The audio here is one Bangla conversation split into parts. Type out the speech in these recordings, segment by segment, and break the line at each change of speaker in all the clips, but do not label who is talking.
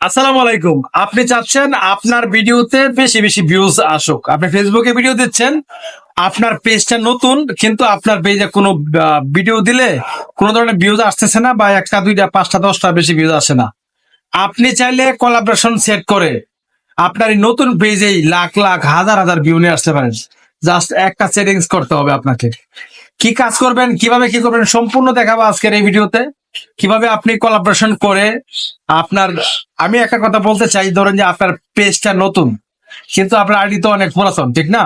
আসসালামু আলাইকুম। আপনি চাচ্ছেন আপনার ভিডিওতে বেশি বেশি ভিউজ আসুক। আপনি ফেসবুকে ভিডিও দিচ্ছেন, আপনার পেজটা নতুন, কিন্তু আপনার পেজে কোনো ভিডিও দিলে কোনো ধরনের ভিউজ আসতেছে না, বা একটা দুইটা পাঁচটা দশটা বেশি ভিউজ আসে না। আপনি চাইলে কোলাবরেশন সেট করে আপনার এই নতুন পেজেই লাখ লাখ হাজার হাজার ভিউ নিয়ে আসতে পারেন। জাস্ট একটা সেটিংস করতে হবে আপনাকে। কি কাজ করবেন, কিভাবে কি করবেন, সম্পূর্ণ দেখাবো আজকের এই ভিডিওতে। কিভাবে আপনি কোলাবরেশন করে আপনার, আমি একটা কথা বলতে চাই, ধরেন যে আপনার পেজটা নতুন, কিন্তু আপনার আইডি তো অনেক পুরাতন, ঠিক না?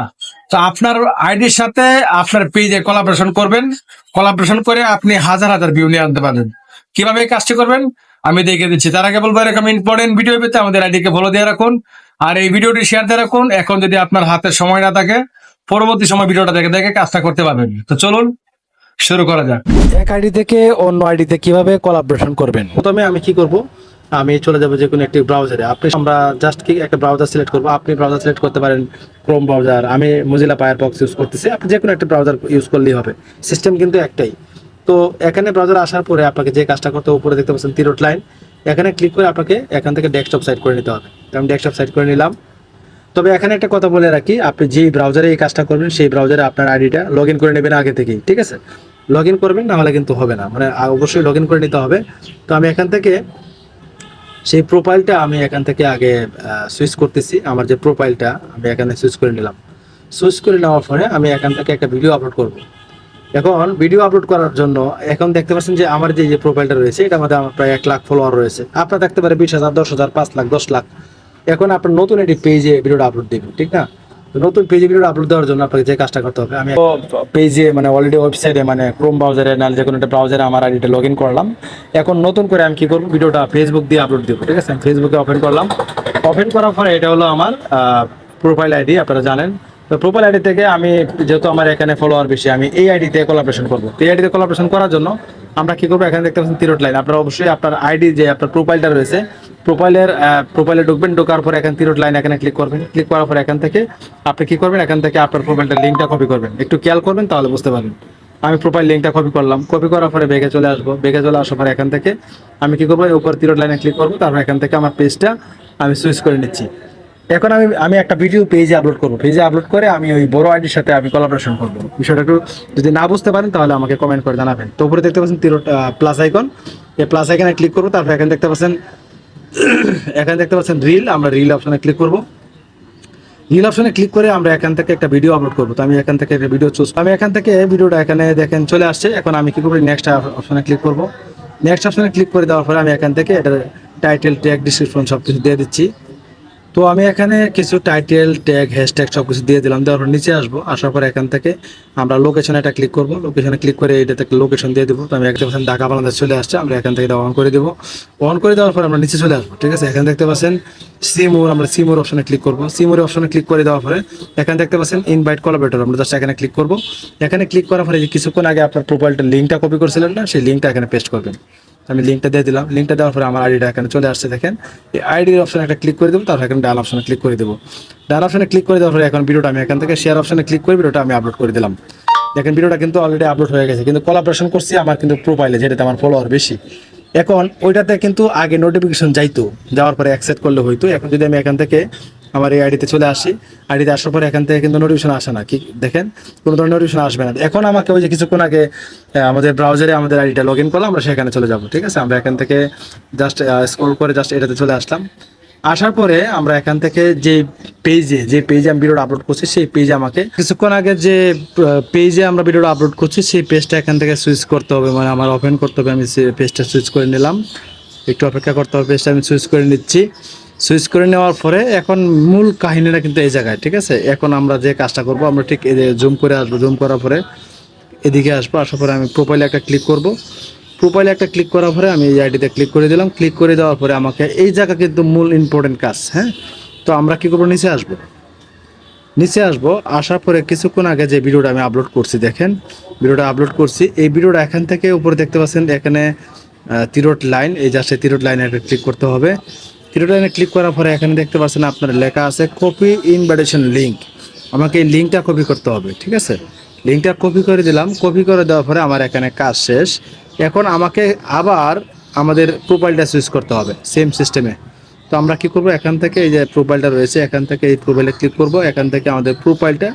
তো আপনার আইডির সাথে আপনার পেজে কোলাবরেশন করবেন। কোলাবরেশন করে আপনি হাজার হাজার ভিউ নিয়ে আনতে পারেন। কিভাবে এই কাজটি করবেন আমি দেখিয়ে দিচ্ছি। তার আগে বলবো, এরকম ইম্পর্টেন্ট ভিডিও পেতে আমাদের আইডিকে ফলো দিয়ে রাখুন, আর এই ভিডিওটি শেয়ার দিয়ে রাখুন। এখন যদি আপনার হাতে সময় না থাকে, পরবর্তী সময় ভিডিওটা দেখে দেখে কাজটা করতে পারবেন। তো চলুন শুরু করা যাক।
এক আইডি থেকে অন্য আইডিতে কিভাবে কোলাবরেশন করবেন। প্রথমে আমি কি করব, আমি চলে যাব যে কোনো একটি ব্রাউজারে। আমরা জাস্ট কি একটা ব্রাউজার সিলেক্ট করব। আপনি ব্রাউজার সিলেক্ট করতে পারেন ক্রোম ব্রাউজার, আমি মজিলা ফায়ারফক্স ইউজ করতেছি। আপনি যে কোনো একটা ব্রাউজার ইউজ করলেই হবে, সিস্টেম কিন্তু একটাই। তো এখানে ব্রাউজার আসার পরে আপনাকে যে কাজটা করতে, উপরে দেখতে পাচ্ছেন তিরট লাইন, এখানে ক্লিক করে আপনাকে এখান থেকে ডেস্কটপ সাইট করে নিতে হবে। আমি ডেস্কটপ সাইট করে নিলাম। তবে এখানে একটা কথা বলে রাখি, আপনি যেই ব্রাউজারে এই কাজটা করবেন সেই ব্রাউজারে আপনার আইডিটা লগ ইন করে নেবেন আগে থেকেই, ঠিক আছে? লগ ইন করবেন, না হলে কিন্তু হবে না, মানে অবশ্যই লগ ইন করে নিতে হবে। তো আমি এখান থেকে সেই প্রোফাইলটা আমি এখান থেকে আগে সুইচ করতেছি। আমার যে প্রোফাইলটা আমি এখানে সুইচ করে নিলাম। সুইচ করে নেওয়ার পরে আমি এখান থেকে একটা ভিডিও আপলোড করব। এখন ভিডিও আপলোড করার জন্য এখন দেখতে পাচ্ছেন যে আমার যে প্রোফাইলটা রয়েছে এটার মধ্যে আমার প্রায় 1 লাখ ফলোয়ার রয়েছে। আপনার দেখতে পারে 20,000, 10,000, 5 লাখ, 10 লাখ। এখন আপনার নতুন একটি পেজে ভিডিওটা আপলোড দেবেন, ঠিক না? তো নতুন পেজে ভিডিওটা আপলোড দেওয়ার জন্য আপনাকে যে কাজটা করতে হবে, আমি পেজে মানে অলরেডি ওয়েবসাইটে মানে ক্রোম ব্রাউজারে না যে কোনো একটা ব্রাউজারে আমার আইডিটা লগ ইন করলাম। এখন নতুন করে আমি কি করবো, ভিডিওটা ফেসবুক দিয়ে আপলোড দেবো, ঠিক আছে? আমি ফেসবুকে ওপেন করলাম। ওপেন করার পরে এটা হলো আমার প্রোফাইল আইডি, আপনারা জানেন। তো প্রোফাইল আইডি থেকে আমি, যেহেতু আমার এখানে ফলোয়ার বেশি, আমি এই আইডিতে কোলাবরেশন করবো। এই আইডিতে কোলাবরেশন করার জন্য আমরা কি করবো, এখানে দেখতে পাচ্ছেন তিরট লাইন। আপনারা অবশ্যই আপনার আইডি যে আপনার প্রোফাইলটা রয়েছে, প্রোফাইলে ঢুকবেন। ঢোকার পর এখানে তিরট লাইন এখানে ক্লিক করবেন। ক্লিক করার পর এখান থেকে আপনি কি করবেন, এখান থেকে আপনার প্রোফাইলটার লিঙ্কটা কপি করবেন। একটু খেয়াল করবেন, তাহলে বুঝতে পারবেন। আমি প্রোফাইল লিঙ্কটা কপি করলাম। কপি করার পরে বেগে চলে আসবো। বেগে চলে আসার পরে এখান থেকে আমি কি করবো, উপর তিরট লাইনে ক্লিক করবো। তারপর এখান থেকে আমার পেজটা আমি সুইচ করে নিচ্ছি। এখন আমি একটা ভিডিও পেজে আপলোড করবো। পেজে আপলোড করে আমি ওই বড় আইডির সাথে আমি কোলাবরেশন করবো। বিষয়টা একটু যদি না বুঝতে পারেন তাহলে আমাকে কমেন্ট করে জানাবেন। তো উপরে দেখতে পাচ্ছেন প্লাস আইকন, এই প্লাস আইকনে ক্লিক করবো। তারপর এখানে দেখতে পাচ্ছেন রিল, আমরা রিল অপশনে ক্লিক করবো। রিল অপশনে ক্লিক করে আমরা এখান থেকে একটা ভিডিও আপলোড করবো। তো আমি এখান থেকে একটা ভিডিও চুজ, আমি এখান থেকে ভিডিওটা এখানে দেখেন চলে আসছে। এখন আমি কি করবো, নেক্সট অপশনে ক্লিক করবো। নেক্সট অপশনে ক্লিক করে দেওয়ার পরে আমি এখান থেকে এটা টাইটেল, ট্যাগ, ডিসক্রিপশন সব কিছু দিয়ে দিচ্ছি। তো আমি এখানে কিছু টাইটেল, ট্যাগ, হ্যাশট্যাগ সব কিছু দিয়ে দিলাম। দেওয়ার পর নিচে আসবো। আসার পর এখান থেকে আমরা লোকেশনে এটা ক্লিক করবো। লোকেশনে ক্লিক করে এটাতে লোকেশন দিয়ে দেবো। তো আমি একটা পাচ্ছেন ঢাকা বাংলাদেশ চলে আসছে। আমরা এখান থেকে অন করে দেবো। অন করে দেওয়ার পর আমরা নিচে চলে আসবো, ঠিক আছে? এখানে দেখতে পাচ্ছেন সিমোর, আমরা সিমোর অপশনে ক্লিক করবো। সিমোর অপশনে ক্লিক করে দেওয়ার পরে এখানে দেখতে পাচ্ছেন ইনভাইট কোলাবরেটর, আমরা জাস্ট এখানে ক্লিক করবো। এখানে ক্লিক করার পরে কিছুক্ষণ আগে আপনার প্রোফাইলটা লিঙ্কটা কপি করেছিলেন না, সেই লিঙ্কটা এখানে পেস্ট করবেন। আমি লিঙ্কটা দিয়ে দিলাম। লিঙ্কটা দেওয়ার পরে আমার আইডিটা এখানে চলে আসছে। দেখেন এই আইডির অপশনে একটা ক্লিক করে দেবো। তারপর এখানে ডান অপশনে ক্লিক করে দেবো। ডান অপশনে ক্লিক করে দেওয়ার পরে এখন ভিডিওটা আমি এখান থেকে শেয়ার অপশনে ক্লিক করে ভিডিওটা আমি আপলোড করে দিলাম। দেখেন ভিডিওটা কিন্তু অলরেডি আপলোড হয়ে গেছে, কিন্তু কোলাবরেশন করছি আমার কিন্তু প্রোফাইলে, যেটাতে আমার ফলোয়ার বেশি। এখন ওইটাতে কিন্তু আগে নোটিফিকেশন যাইতো, যাওয়ার পরে অ্যাকসেপ্ট করলে হইতো। এখন যদি আমি এখান থেকে আমার এই আইডিতে চলে আসি, আইডিতে আসার পরে এখান থেকে কিন্তু নোটিফিকেশন আসে না। কি দেখেন, কোনো ধরনের নোটিফিকেশন আসবে না। এখন আমাকে ওই যে কিছুক্ষণ আগে আমাদের ব্রাউজারে আমাদের আইডিটা লগ ইন করলাম, আমরা সেখানে চলে যাব, ঠিক আছে? আমরা এখান থেকে জাস্ট স্ক্রল করে জাস্ট এটাতে চলে আসলাম। আসার পরে আমরা এখান থেকে যে পেজে আমি ভিডিওটা আপলোড করছি, সেই পেজে আমাকে কিছুক্ষণ আগে যে পেজে আমরা ভিডিওটা আপলোড করছি সেই পেজটা এখান থেকে সুইচ করতে হবে, মানে আমার ওপেন করতে হবে। আমি পেজটা সুইচ করে নিলাম। একটু অপেক্ষা করতে হবে, পেজটা আমি সুইচ করে নিচ্ছি। সুইচ করে নেওয়ার পরে এখন মূল কাহিনীটা কিন্তু এই জায়গায়, ঠিক আছে? এখন আমরা যে কাজটা করব, আমরা ঠিক জুম করে আসবো। জুম করার পরে এদিকে আসবো। আসার পরে আমি প্রোফাইলে একটা ক্লিক করব। প্রোফাইলে একটা ক্লিক করার পরে আমি এই আইডিতে ক্লিক করে দিলাম। ক্লিক করে দেওয়ার পরে আমাকে এই জায়গা কিন্তু মূল ইম্পর্টেন্ট কাজ, হ্যাঁ? তো আমরা কী করবো, নিচে আসবো। নিচে আসবো, আসার পরে কিছুক্ষণ আগে যে ভিডিওটা আমি আপলোড করছি, দেখেন ভিডিওটা আপলোড করছি। এই ভিডিওটা এখান থেকে উপরে দেখতে পাচ্ছেন এখানে তিরট লাইন, এই জাস্ট তিরট লাইনে একটা ক্লিক করতে হবে। তিরট লাইনে ক্লিক করার পরে এখানে দেখতে পাচ্ছেন আপনার লেখা আছে কপি ইনভাইটেশন লিঙ্ক। আমাকে এই লিঙ্কটা কপি করতে হবে, ঠিক আছে? লিঙ্কটা কপি করে দিলাম। কপি করে দেওয়ার পরে আমার এখানে কাজ শেষ। এখন আমাকে আবার আমাদের প্রোফাইলটা সুইচ করতে হবে সেম সিস্টেমে। তো আমরা কি করব, এখান থেকে এই যে প্রোফাইলটা রয়েছে, এখান থেকে এই প্রোফাইলে ক্লিক করব, এখান থেকে আমাদের প্রোফাইলটা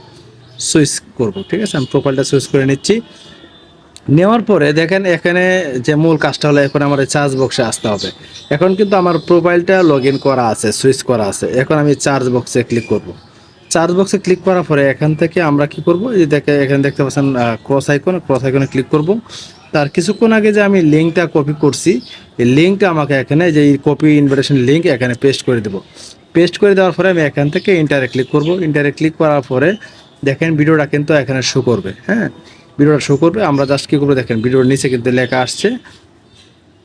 সুইচ করব। ঠিক আছে, আমি প্রোফাইলটা সুইচ করে নিচ্ছি। নেওয়ার পরে দেখেন এখানে যে মূল কাজটা হলো, এখন আমার চার্জ বক্সে আসতে হবে। এখন কিন্তু আমার প্রোফাইলটা লগ ইন করা আছে, সুইচ করা আছে। এখন আমি চার্জ বক্সে ক্লিক করব। চার্জ বক্সে ক্লিক করার পরে এখান থেকে আমরা কি করব, এই যে এখানে দেখতে পাচ্ছেন ক্রস আইকনে ক্লিক করব। তার কিছুক্ষণ আগে যে আমি লিঙ্কটা কপি করছি, এই লিঙ্কটা আমাকে এখানে যে কপি ইনভিটেশন লিঙ্ক এখানে পেস্ট করে দেব। পেস্ট করে দেওয়ার পরে আমি এখান থেকে ইন্টারে ক্লিক করব। ইন্টারে ক্লিক করার পরে দেখেন ভিডিওটা কিন্তু এখানে শো করবে। হ্যাঁ, ভিডিওটা শো করবে। আমরা জাস্ট কী করবো, দেখেন ভিডিওর নিচে কিন্তু লেখা আসছে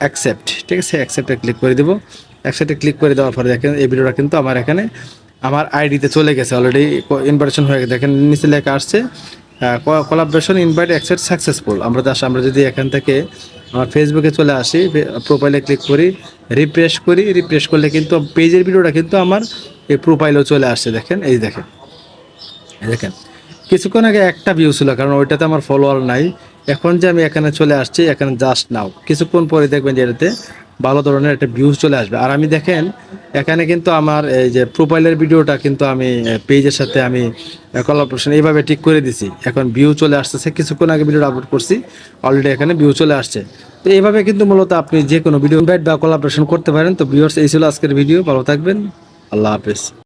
অ্যাকসেপ্ট। ঠিক আছে, অ্যাকসেপ্টে ক্লিক করে দেবো। অ্যাকসেপ্টে ক্লিক করে দেওয়ার পরে দেখেন এই ভিডিওটা কিন্তু আমার এখানে আমার আইডিতে চলে গেছে, অলরেডি ইনভাইটেশন হয়ে গেছে। দেখেন নিচে লেখা আসছে কোলাবরেশন ইনভাইট অ্যাকসেপ্ট সাকসেসফুল। আমরা যদি এখান থেকে আমার ফেসবুকে চলে আসি, প্রোফাইলে ক্লিক করি, রিফ্রেশ করলে কিন্তু পেজের ভিডিওটা কিন্তু আমার এই প্রোফাইলেও চলে আসছে। দেখেন এই দেখেন কিছুক্ষণ আগে একটা ভিউ ছিল, কারণ ওইটাতে আমার ফলোয়ার নাই। এখন যে আমি এখানে চলে আসছি, এখানে জাস্ট নাও কিছুক্ষণ পরে দেখবেন যে এটাতে ভালো ধরনের একটা ভিউজ চলে আসবে। আর আমি দেখেন এখানে কিন্তু আমার এই যে প্রোফাইলের ভিডিওটা কিন্তু আমি পেজের সাথে আমি কোলাবরেশন এইভাবে ঠিক করে দিছি। এখন ভিউ চলে আসতেছে, কিছুক্ষণ আগে ভিডিওটা আপলোড করছি, অলরেডি এখানে ভিউ চলে আসছে। তো এইভাবে কিন্তু মূলত আপনি যে কোনো ভিডিও ইনভাইট বা কোলাবরেশন করতে পারেন। তো ভিউয়ার্স, এই ছিল আজকের ভিডিও। ভালো থাকবেন, আল্লাহ হাফেজ।